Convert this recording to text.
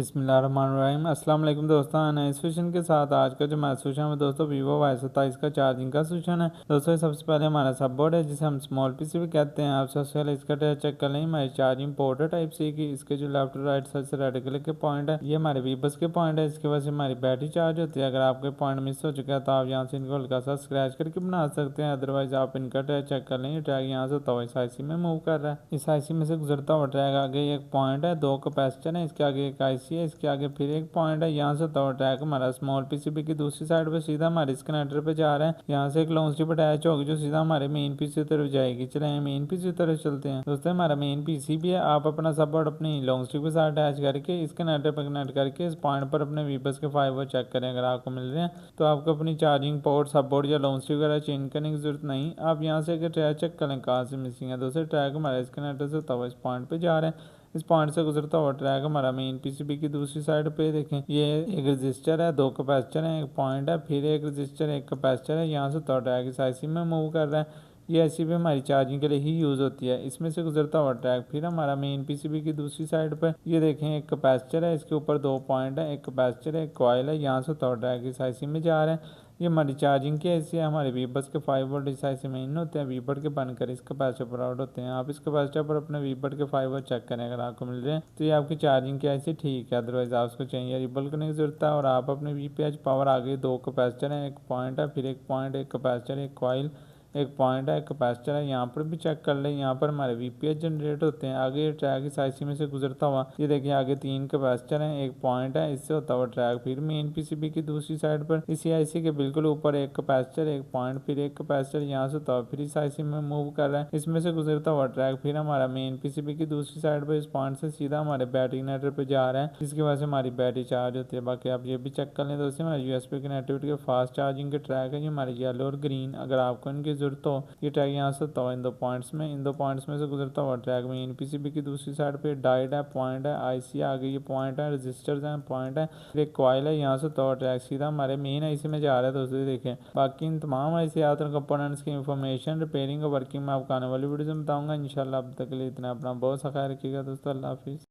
बिस्मिल्लाहिर्रहमानिर्रहीम। अस्सलाम वालेकुम दोस्तों, नए सूचन के साथ आज का जो मैं सूचन है दोस्तों वीवो Y27 का चार्जिंग का सूचन है। दोस्तों सबसे पहले हमारा सब बोर्ड है जिसे हम स्मॉल पीसी भी कहते हैं। आप सबसे पहले इसका चेक कर लें। हमारी चार्जिंग पोर्ट है टाइप सी की। इसके जो लेफ्ट राइट साइड से रेड कलर के पॉइंट है ये हमारे वीबस के पॉइंट है। इसके वजह से हमारी बैटरी चार्ज होती है। अगर आपके पॉइंट मिस हो चुका है तो आप यहाँ से इनको हल्का सा स्क्रैच करके बना सकते हैं। अदरवाइज आप इनका ट्रैक चेक कर लें। ट्रैक यहाँ से तो इस IC में मूव कर रहा है। इस IC में से गुजरता हुआ ट्रैक आगे एक पॉइंट है, दो कैपेसिटर है, इसके आगे एक IC है, इसके आगे फिर एक पॉइंट है। यहाँ से तो ट्रैक हमारा स्मॉल पीसीबी की दूसरी साइड पे सीधा हमारे इस कनेक्टर पे जा रहा है। यहाँ से एक लॉन्ग स्ट्रिप अटैच होगी जो सीधा हमारे मेन पीसी तरफ जाएगी। चले मेन पीसी तरफ चलते हैं। दोस्तों हमारा मेन पीसी भी है। आप अपना सपोर्ट अपनी लॉन्ग स्ट्रिप के साथ अटैच करके इस कनेक्टर पर कनेक्ट करके इस पॉइंट पर अपने वीबस के फाइबर चेक करें। अगर आपको मिल रहे हैं तो आपको अपनी चार्जिंग पोर्ट सपोर्ट या लॉन्ग स्ट्रिप वगैरह चेंज करने की जरूरत नहीं। आप यहाँ से अगर ट्रैक चेक करें कहाँ से मिसिंग है। दोस्तों ट्रैक हमारा इस कनेक्टर से तो इस पॉइंट पे जा रहे हैं। इस पॉइंट से गुजरता हुआ ट्रैक हमारा मेन पीसीबी की दूसरी साइड पे देखें। ये एक रजिस्टर है, दो कैपेसिटर है, एक पॉइंट है, फिर एक रजिस्टर एक कैपेसिटर है। यहाँ से तो ट्रैक इस IC में मूव कर रहा है। ये IC भी हमारी चार्जिंग के लिए ही यूज़ होती है। इसमें से गुजरता हुआ ट्रैक फिर हमारा मेन पीसीबी की दूसरी साइड पर ये देखें एक कैपेसिटर है, इसके ऊपर दो पॉइंट है, एक कैपेसिटर है, एक कॉइल है। यहाँ से तो ट्रैक इस IC में जा रहा है। ये हमारी चार्जिंग की IC है। हमारे वीबस के 5 वोल्ट इस IC में इन होते हैं, वीबट के बनकर इस कैपेसिटर पर आउट होते हैं। आप इस कैपेसिटर पर अपने वीबट के 5 वोल्ट चेक करें। अगर आपको मिल रहे हैं तो ये आपकी चार्जिंग की IC ठीक है। अदरवाइज आप उसको चेंज या रिबल करने की जरूरत है। और आप अपने VPH पावर आगे दो कैपेसिटर हैं, एक पॉइंट है, फिर एक पॉइंट, एक कैपेसिटर, एक कॉइल, एक पॉइंट है, एक कैपेसिटर है। यहाँ पर भी चेक कर लें। यहाँ पर हमारे VPH जनरेट होते हैं। आगे ये ट्रैक इस IC में से गुजरता हुआ ये देखिए आगे तीन कैपेसिटर हैं, एक पॉइंट है, इससे होता हुआ ट्रैक फिर मेन पीसीबी की दूसरी साइड पर इसी IC के बिल्कुल ऊपर एक कैपेसिटर, एक पॉइंट, फिर एक कैपेसिटर। यहाँ से होता हुआ फिर इस IC में मूव कर रहा है। इसमें से गुजरता हुआ ट्रैक फिर हमारा मेन पीसीबी की दूसरी साइड पर इस पॉइंट से सीधा हमारे बैटरी कनेक्टर पर जा रहा है, जिसकी वजह से हमारी बैटरी चार्ज होती है। बाकी आप ये भी चेक कर लें दोस्तों हमारे USB कनेक्टिविटी के फास्ट चार्जिंग के ट्रैक है, ये हमारे येलो और ग्रीन। अगर आपको इनकी जरूरत हो ये ट्रैक यहाँ से तो इन दो पॉइंट्स में से गुजरता हुआ ट्रैक मेन पीसीबी की दूसरी साइड पे डायोड है, पॉइंट है, IC आगे ये पॉइंट है, रजिस्टर्स हैं, पॉइंट है, फिर एक कॉइल है। यहाँ से तो ट्रैक सीधा हमारे मेन IC में जा रहा है। दोस्तों देखें बाकी इन तमाम IC आते हैं कंपोनेंट्स की इन्फॉर्मेशन रिपेयरिंग और वर्किंग में आपको आने वाली वीडियो में बताऊंगा इंशाल्लाह। अब तक के लिए इतना, अपना बहुत सा ख्याल रखिएगा दोस्तों। अल्लाह हाफिज़।